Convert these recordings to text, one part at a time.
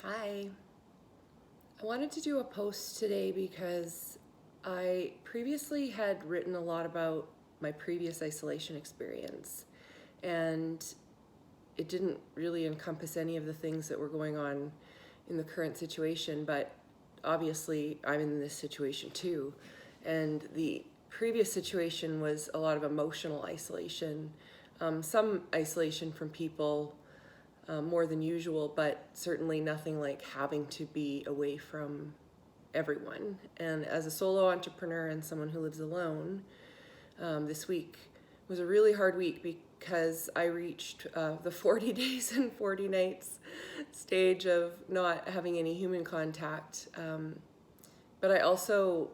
Hi. I wanted to do a post today because I previously had written a lot about my previous isolation experience, and it didn't really encompass any of the things that were going on in the current situation, but obviously I'm in this situation too. And the previous situation was a lot of emotional isolation, some isolation from people, more than usual, but certainly nothing like having to be away from everyone. And as a solo entrepreneur and someone who lives alone, this week was a really hard week because I reached the 40 days and 40 nights stage of not having any human contact. But I also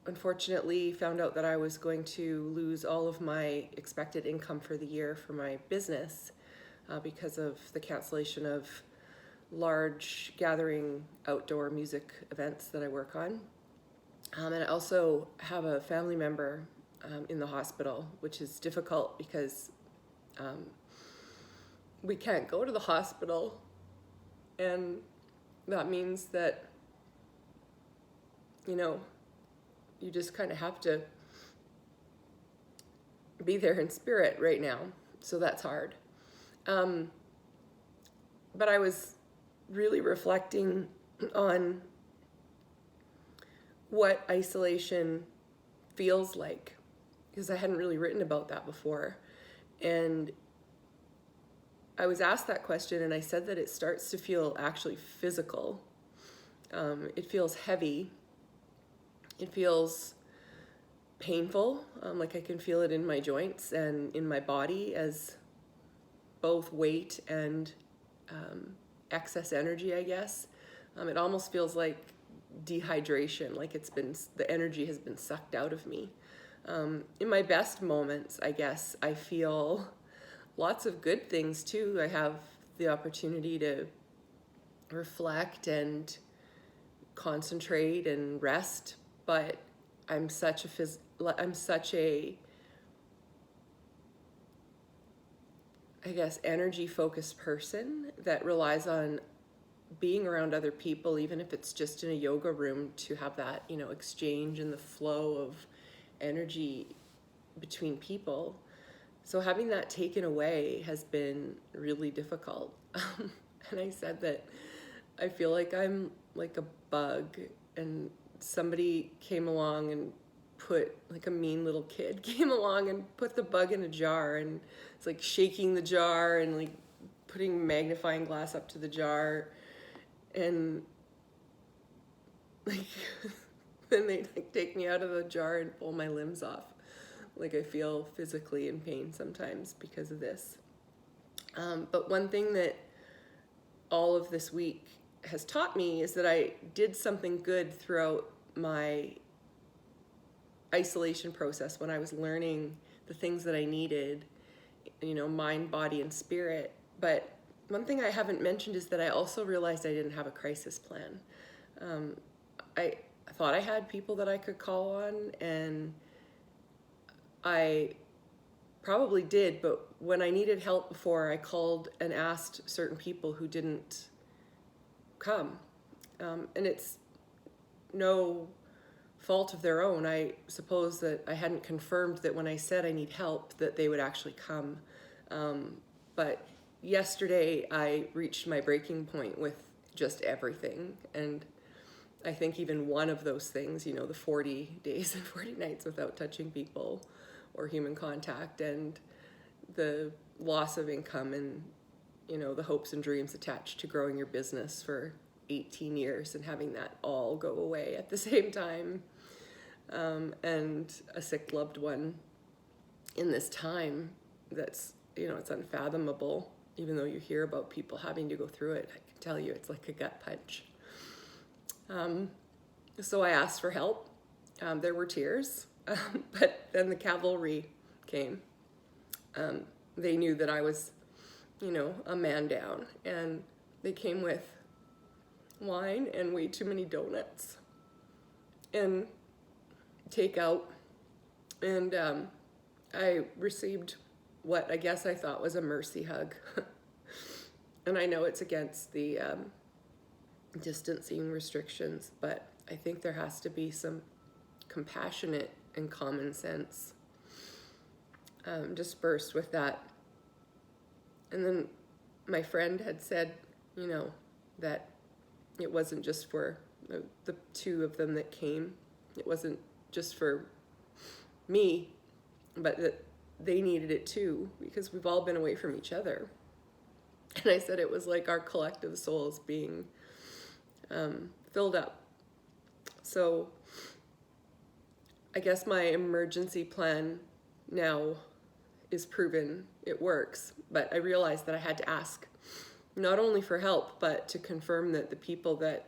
unfortunately found out that I was going to lose all of my expected income for the year for my business because of the cancellation of large gathering outdoor music events that I work on. And I also have a family member in the hospital, which is difficult because we can't go to the hospital. And that means that, you just kind of have to be there in spirit right now. So that's hard. But I was really reflecting on what isolation feels like because I hadn't really written about that before. And I was asked that question and I said that it starts to feel actually physical. It feels heavy. It feels painful, like I can feel it in my joints and in my body as both weight and excess energy, I guess. It almost feels like dehydration, like the energy has been sucked out of me. In my best moments, I guess, I feel lots of good things too. I have the opportunity to reflect and concentrate and rest, but I'm such a I guess energy focused person that relies on being around other people, even if it's just in a yoga room, to have that, exchange and the flow of energy between people. So having that taken away has been really difficult. And I said that I feel like I'm like a bug, and somebody came along and like a mean little kid came along and put the bug in a jar, and it's like shaking the jar and like putting magnifying glass up to the jar, and like then they like take me out of the jar and pull my limbs off. Like I feel physically in pain sometimes because of this. But one thing that all of this week has taught me is that I did something good throughout my isolation process when I was learning the things that I needed, mind, body, and spirit. But one thing I haven't mentioned is that I also realized I didn't have a crisis plan. I thought I had people that I could call on, and I probably did, but when I needed help before, I called and asked certain people who didn't come. And it's no fault of their own. I suppose that I hadn't confirmed that when I said I need help that they would actually come. But yesterday I reached my breaking point with just everything. And I think even one of those things, the 40 days and 40 nights without touching people or human contact, and the loss of income, and the hopes and dreams attached to growing your business for 18 years and having that all go away at the same time, and a sick loved one in this time that's, it's unfathomable. Even though you hear about people having to go through it, I can tell you it's like a gut punch. So I asked for help. There were tears, but then the cavalry came. They knew that I was, a man down, and they came with wine and way too many donuts and takeout. And I received what I guess I thought was a mercy hug. And I know it's against the distancing restrictions, but I think there has to be some compassionate and common sense dispersed with that. And then my friend had said, you know, that it wasn't just for the two of them that came. It wasn't just for me, but that they needed it too, because we've all been away from each other. And I said it was like our collective souls being filled up. So I guess my emergency plan now is proven it works, but I realized that I had to ask not only for help, but to confirm that the people that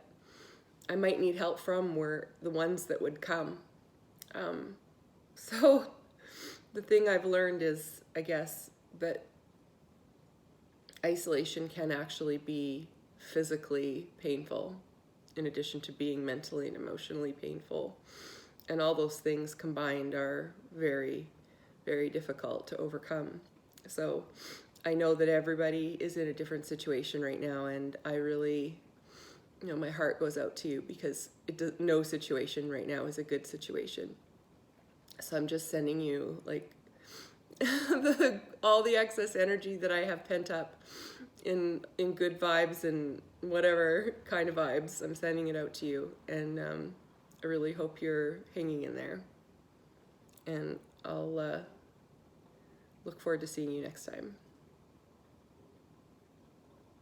I might need help from were the ones that would come. So the thing I've learned is, I guess, that isolation can actually be physically painful in addition to being mentally and emotionally painful. And all those things combined are very, very difficult to overcome. So I know that everybody is in a different situation right now, and I really, you know, my heart goes out to you, because no situation right now is a good situation. So I'm just sending you like all the excess energy that I have pent up in good vibes and whatever kind of vibes. I'm sending it out to you, and I really hope you're hanging in there. And I'll look forward to seeing you next time.